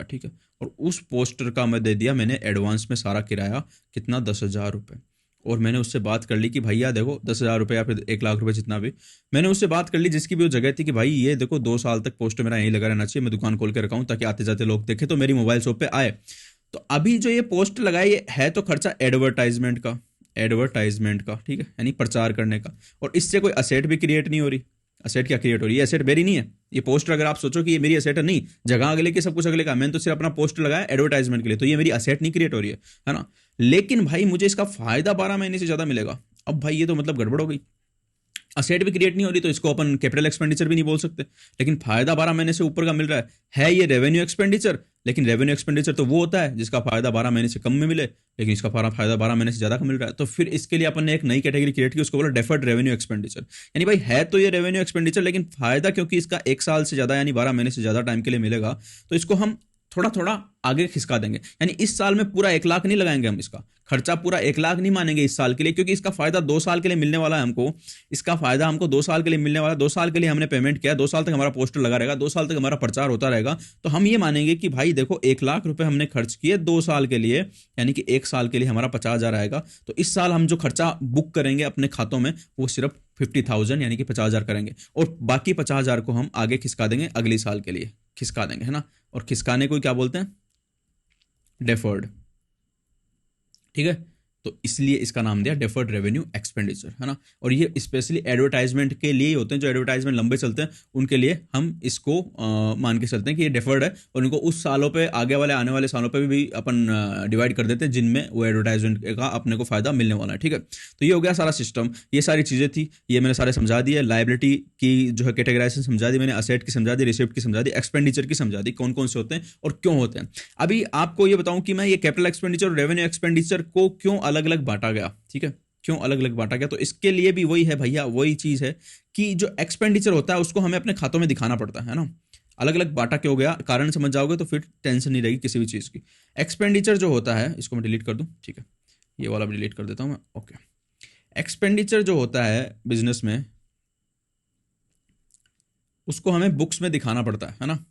ठीक है, और उस पोस्टर का मैं दे दिया मैंने एडवांस में सारा किराया, कितना, 10,000 रुपये। और मैंने उससे बात कर ली कि भैया देखो 10,000 रुपये या फिर 1 लाख रुपए, जितना भी, मैंने उससे बात कर ली जिसकी भी वो जगह थी, कि भाई ये देखो 2 साल तक पोस्टर मेरा यहीं लगा रहना चाहिए, मैं दुकान खोल के रखा हूँ ताकि आते जाते लोग देखे तो मेरी मोबाइल शॉप पे आए। तो अभी जो ये पोस्टर लगाए, ये है तो खर्चा एडवर्टाइजमेंट का, ठीक है, यानी प्रचार करने का, और इससे कोई असेट भी क्रिएट नहीं हो रही। असेट क्या क्रिएट हो रही है, ये असेट मेरी नहीं है, ये पोस्टर अगर आप सोचो कि ये मेरी असेट है, नहीं, जगह अगले की, सब कुछ अगले का, मैंने तो सिर्फ अपना पोस्टर लगाया एडवर्टाइजमेंट के लिए, तो ये मेरी असेट नहीं क्रिएट हो रही है ना। लेकिन भाई मुझे इसका फायदा 12 महीने से ज्यादा मिलेगा। अब भाई ये तो मतलब गड़बड़ हो गई, असेट भी क्रिएट नहीं हो रही, तो इसको अपन कैपिटल एक्सपेंडिचर भी नहीं बोल सकते, लेकिन फायदा 12 महीने से ऊपर का मिल रहा है ये रेवेन्यू एक्सपेंडिचर। लेकिन रेवेन्यू एक्सपेंडिचर तो वो होता है जिसका फायदा 12 महीने से कम में मिले, लेकिन इसका फायदा 12 महीने से ज्यादा का मिल रहा है। तो फिर इसके लिए अपन ने एक नई कैटेगरी क्रिएट की, उसको बोला डेफर्ड रेवेन्यू एक्सपेंडिचर। यानी भाई है तो ये रेवेन्यू एक्सपेंडिचर, लेकिन फायदा क्योंकि इसका 1 साल से ज्यादा यानी 12 महीने से ज्यादा टाइम के लिए मिलेगा, तो इसको हम थोड़ा थोड़ा आगे खिसका देंगे। यानी इस साल में पूरा 1 लाख नहीं लगाएंगे हम, इसका खर्चा पूरा 1 लाख नहीं मानेंगे इस साल के लिए, क्योंकि इसका फायदा 2 साल के लिए मिलने वाला है हमको। इसका फायदा हमको 2 साल के लिए मिलने वाला है। 2 साल के लिए हमने पेमेंट किया, 2 साल तक हमारा पोस्टर लगा रहेगा, 2 साल तक हमारा प्रचार होता रहेगा। तो हम ये मानेंगे कि भाई देखो 1 लाख रुपए हमने खर्च किए 2 साल के लिए, यानी कि 1 साल के लिए हमारा 50,000 आएगा। तो इस साल हम जो खर्चा बुक करेंगे अपने खातों में वो सिर्फ 50,000 यानी कि 50,000 करेंगे, और बाकी 50,000 को हम आगे खिसका देंगे, अगले साल के लिए खिसका देंगे, है ना। और खिसकाने को क्या बोलते हैं? डेफर्ड। ठीक है, तो इसलिए इसका नाम दिया डेफर्ड रेवेन्यू एक्सपेंडिचर, है ना। और ये स्पेशली एडवर्टाइजमेंट के लिए ही होते हैं, जो एडवर्टाइजमेंट लंबे चलते हैं उनके लिए हम इसको मान के चलते हैं कि ये डेफर्ड है, और उनको उस सालों पे आगे वाले आने वाले सालों पे भी अपन डिवाइड कर देते हैं जिनमें वो एडवर्टाइजमेंट का अपने को फायदा मिलने वाला है। ठीक है, तो ये हो गया सारा सिस्टम, ये सारी चीज़ें थी, ये मैंने सारे समझा दिए। लाइबिलिटी की जो है कैटेगराइजेशन समझा दी मैंने, असेट की समझा दी, रिसिप्ट की समझा दी, एक्सपेंडिचर की समझा दी, कौन कौन से होते हैं और क्यों होते हैं। अभी आपको ये बताऊं कि मैं ये कैपिटल एक्सपेंडिचर और रेवेन्यू एक्सपेंडिचर को क्यों अलग अलग बांटा गया। ठीक है, क्यों अलग अलग बांटा गया, तो इसके लिए भी वही है भैया, वही चीज है कि जो एक्सपेंडिचर होता है उसको हमें अपने खातों में दिखाना पड़ता है ना। अलग अलग बांटा क्यों गया, कारण समझ जाओगे तो फिर टेंशन नहीं रहेगी किसी भी चीज की। एक्सपेंडिचर जो होता है, इसको मैं डिलीट कर दूं, ठीक है, ये वाला भी डिलीट कर देता हूं मैं, ओके। एक्सपेंडिचर जो होता है बिजनेस में, उसको हमें बुक्स में दिखाना पड़ता है ना,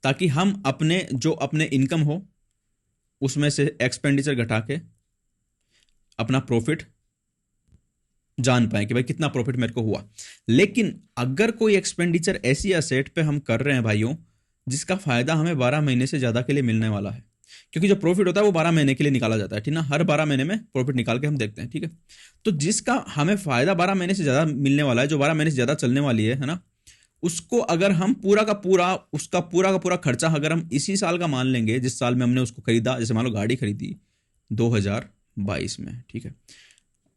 ताकि हम अपने इनकम हो उसमें से एक्सपेंडिचर घटा के अपना प्रॉफिट जान पाए कि भाई कितना प्रॉफिट मेरे को हुआ। लेकिन अगर कोई एक्सपेंडिचर ऐसी एसेट पे हम कर रहे हैं भाइयों जिसका फायदा हमें 12 महीने से ज्यादा के लिए मिलने वाला है, क्योंकि जो प्रॉफिट होता है वो 12 महीने के लिए निकाला जाता है, ठीक ना, हर 12 महीने में प्रॉफिट निकाल के हम देखते हैं। ठीक है, तो जिसका हमें फायदा 12 महीने से ज्यादा मिलने वाला है, जो 12 महीने से ज्यादा चलने वाली है ना, उसको अगर हम उसका पूरा का पूरा खर्चा अगर हम इसी साल का मान लेंगे जिस साल में हमने उसको खरीदा, जैसे मान लो गाड़ी खरीदी 2022 में, ठीक है,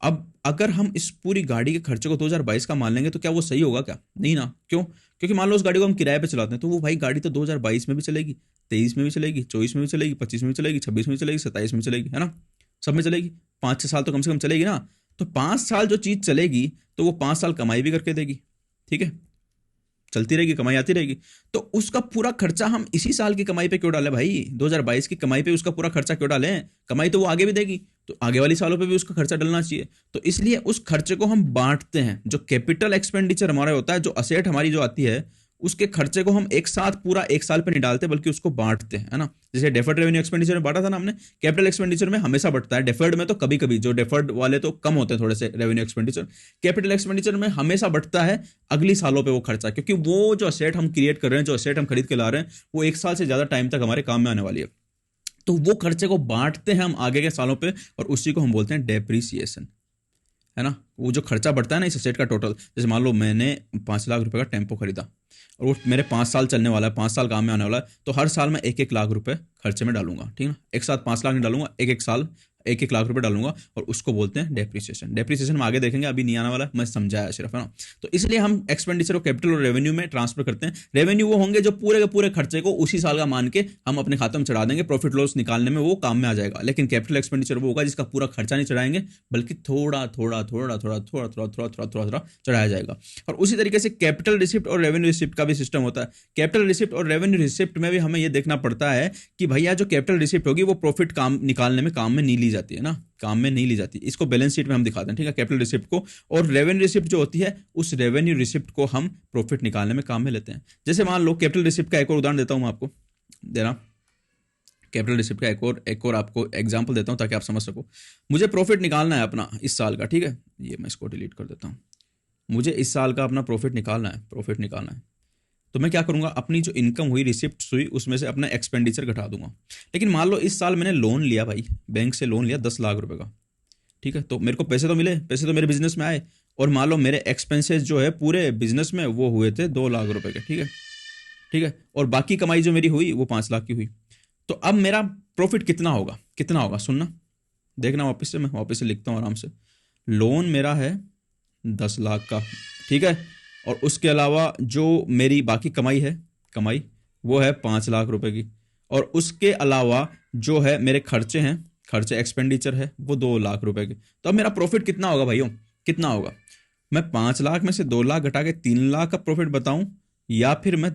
अब अगर हम इस पूरी गाड़ी के खर्चे को 2022 का मान लेंगे तो क्या वो सही होगा? क्या नहीं ना। क्यों? क्योंकि मान लो उस गाड़ी को हम किराए पे चलाते हैं, तो वो भाई गाड़ी तो 2022 में भी चलेगी, 23 में भी चलेगी, 24 में भी चलेगी, 25 में भी चलेगी, 26 में भी चलेगी, 27 में भी चलेगी, है ना, सब में चलेगी। 5-6 साल तो कम से कम चलेगी ना। तो 5 साल जो चीज चलेगी तो वो 5 साल कमाई भी करके देगी, ठीक है, चलती रहेगी, कमाई आती रहेगी। तो उसका पूरा खर्चा हम इसी साल की कमाई पे क्यों डालें भाई? 2022 की कमाई पे उसका पूरा खर्चा क्यों डालें? कमाई तो वो आगे भी देगी, तो आगे वाली सालों पे भी उसका खर्चा डलना चाहिए। तो इसलिए उस खर्चे को हम बांटते हैं। जो कैपिटल एक्सपेंडिचर हमारा होता है, जो असेट हमारी जो आती है, उसके खर्चे को हम एक साथ पूरा एक साल पे नहीं डालते, बल्कि उसको बांटते हैं, है ना। जैसे डेफर्ड रेवेन्यू एक्सपेंडिचर में बांटा था ना हमने, कैपिटल एक्सपेंडिचर में हमेशा बढ़ता है, डेफर्ड में तो कभी कभी, जो डेफर्ड वाले तो कम होते हैं थोड़े से रेवेन्यू एक्सपेंडिचर, कैपिटल एक्सपेंडिचर में हमेशा बढ़ता है अगली सालों पे वो खर्चा, क्योंकि वो जो असेट हम क्रिएट कर रहे हैं, जो असेट हम खरीद के ला रहे हैं, वो 1 साल से ज्यादा टाइम तक हमारे काम में आने वाली है। तो वो खर्चे को बांटते हैं हम आगे के सालों पे, और उसी को हम बोलते हैं डेप्रिसिएशन, है ना। वो जो खर्चा बढ़ता है ना इस असेट का टोटल, जैसे मान लो मैंने 5 लाख रुपए का टेम्पो खरीदा और वो मेरे 5 साल चलने वाला है, 5 साल काम में आने वाला है, तो हर साल मैं 1-1 लाख रुपए खर्चे में डालूंगा, ठीक है ना। एक साथ 5 लाख नहीं डालूंगा, एक साल 1-1 लाख रुपए डालूंगा, और उसको बोलते हैं डेप्रिसिएशन। डेप्रिसिएशन में आगे देखेंगे, अभी नहीं आने वाला, मैं समझाया सिर्फ, है ना। तो इसलिए हम एक्सपेंडिचर को कैपिटल और रेवेन्यू में ट्रांसफर करते हैं। रेवेन्यू वो होंगे जो पूरे के पूरे खर्चे को उसी साल का मान के हम अपने खाते में चढ़ा देंगे, प्रॉफिट लॉस निकालने में वो काम में आ जाएगा। लेकिन कैपिटल एक्सपेंडिचर वो होगा जिसका पूरा खर्चा नहीं चढ़ाएंगे, बल्कि थोड़ा थोड़ा थोड़ा थोड़ा थोड़ा थोड़ा थोड़ा थोड़ा थोड़ा थोड़ा चढ़ाया जाएगा। और उसी तरीके से कैपिटल रिसिप्ट और रेवेन्यू रिसिप्ट का भी सिस्टम होता है। कैपिटल रिसिप्ट और रेवेन्यू रिसिप्ट में भी हमें ये देखना पड़ता है कि भैया जो कैपिटल रिसिप्ट होगी वो प्रॉफिट काम निकालने में काम में नहीं ली जाती है ना, काम में नहीं ली जाती। इसको बैलेंस शीट में हम दिखाते हैं, ठीक है, कैपिटल रिसिप्ट को। और रेवेन्यू रिसिप्ट जो होती है, उस रेवेन्यू रिसिप्ट को हम प्रॉफिट निकालने में काम में लेते हैं। जैसे मान लो कैपिटल रिसिप्ट का एक और उदाहरण देता हूं मैं आपको, देना कैपिटल रिसिप्ट का एक और आपको एग्जांपल देता हूं ताकि आप समझ सको। मुझे प्रॉफिट निकालना है अपना इस साल का, ठीक है, ये मैं इसको डिलीट कर देता हूं। मुझे इस साल का अपना प्रॉफिट निकालना है, तो मैं क्या करूंगा, अपनी जो इनकम हुई, रिसिप्ट हुई, उसमें से अपना एक्सपेंडिचर घटा दूंगा। लेकिन मान लो इस साल मैंने लोन लिया भाई, बैंक से लोन लिया 10 लाख रुपए का, ठीक है, तो मेरे को पैसे तो मिले, पैसे तो मेरे बिजनेस में आए, और मान लो मेरे एक्सपेंसेस जो है पूरे बिजनेस में वो हुए थे 2 लाख रुपए के, ठीक है, और बाकी कमाई जो मेरी हुई वो 5 लाख की हुई। तो अब मेरा प्रॉफिट कितना होगा, सुनना, देखना, वापस से लिखता हूँ आराम से। लोन मेरा है 10 लाख का, ठीक है, और उसके अलावा जो मेरी बाकी कमाई वो है 5 लाख रुपए की, और उसके अलावा जो है मेरे खर्चे एक्सपेंडिचर है वो 2 लाख रुपए के। तो अब मेरा प्रॉफिट कितना होगा भाइयों, कितना होगा? मैं 5 लाख में से 2 लाख घटा के 3 लाख का प्रॉफिट बताऊं, या फिर मैं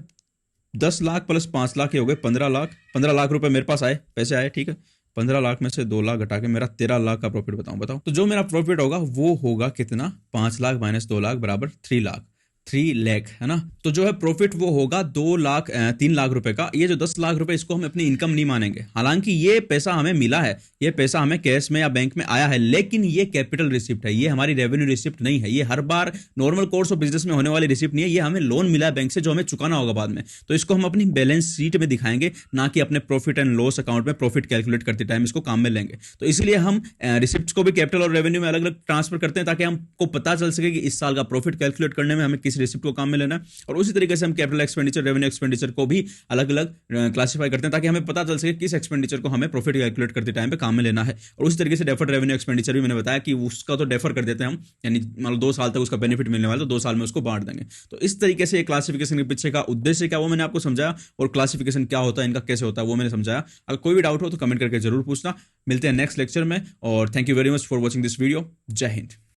10 लाख प्लस 5 लाख, ये हो गए 15 लाख। 15 लाख रुपए मेरे पास आए, पैसे आए, ठीक है। 15 लाख में से 2 लाख घटा के मेरा 13 लाख का प्रॉफिट बताओ। तो जो मेरा प्रॉफिट होगा वो होगा कितना, 5 लाख माइनस 2 लाख बराबर 3 लाख, 3 लाख, है ना। तो जो है प्रॉफिट वो होगा 2 लाख 3 लाख रुपए का। ये जो 10 लाख रुपए, इसको हम अपनी इनकम नहीं मानेंगे। हालांकि ये पैसा हमें मिला है, ये पैसा हमें कैश में या बैंक में आया है, लेकिन ये कैपिटल रिसिप्ट है, ये हमारी रेवेन्यू रिसिप्ट नहीं है। ये हर बार नॉर्मल कोर्स ऑफ बिजनेस में होने वाली रिसिप्ट नहीं है, ये हमें लोन मिला है बैंक से जो हमें चुकाना होगा बाद में। तो इसको हम अपनी बैलेंस शीट में दिखाएंगे, ना कि अपने प्रॉफिट एंड लॉस अकाउंट में प्रॉफिट कैलकुलेट करते टाइम इसको काम में लेंगे। तो इसलिए हम रिसिप्ट को भी कैपिटल और रेवेन्यू में अलग अलग ट्रांसफर करते हैं, ताकि हमको पता चल सके कि इस साल का प्रॉफिट कैलकुलेट करने में हमें किस रिसिप्ट को काम में लेना है। और उसी तरीके से हम कैपिटल एक्सपेंडिचर, रेवेन्यू एक्सपेंडिचर को भी अलग अलग क्लासिफाई करते हैं, ताकि हमें पता चल सके किस एक्सपेंडिचर को हमें प्रॉफिट कैलकुलेट करते टाइम पे काम में लेना है। और उसी तरीके से डेफर्ड रेवेन्यू एक्सपेंडिचर भी मैंने बताया कि उसका तो डेफर कर देते हैं हम, यानी मान लो 2 साल तक उसका बेनिफिट मिलने वाला, तो 2 साल में उसको बांट देंगे। तो इस तरीके से क्लासिफिकेशन के पीछे का उद्देश्य क्या वो मैंने आपको समझाया, और क्लासिफिकेशन क्या होता है, इनका कैसे होता है वो मैंने समझाया। अगर कोई भी डाउट हो तो कमेंट करके जरूर पूछना। मिलते हैं नेक्स्ट लेक्चर में, और thank you very much for watching this video. जय हिंद।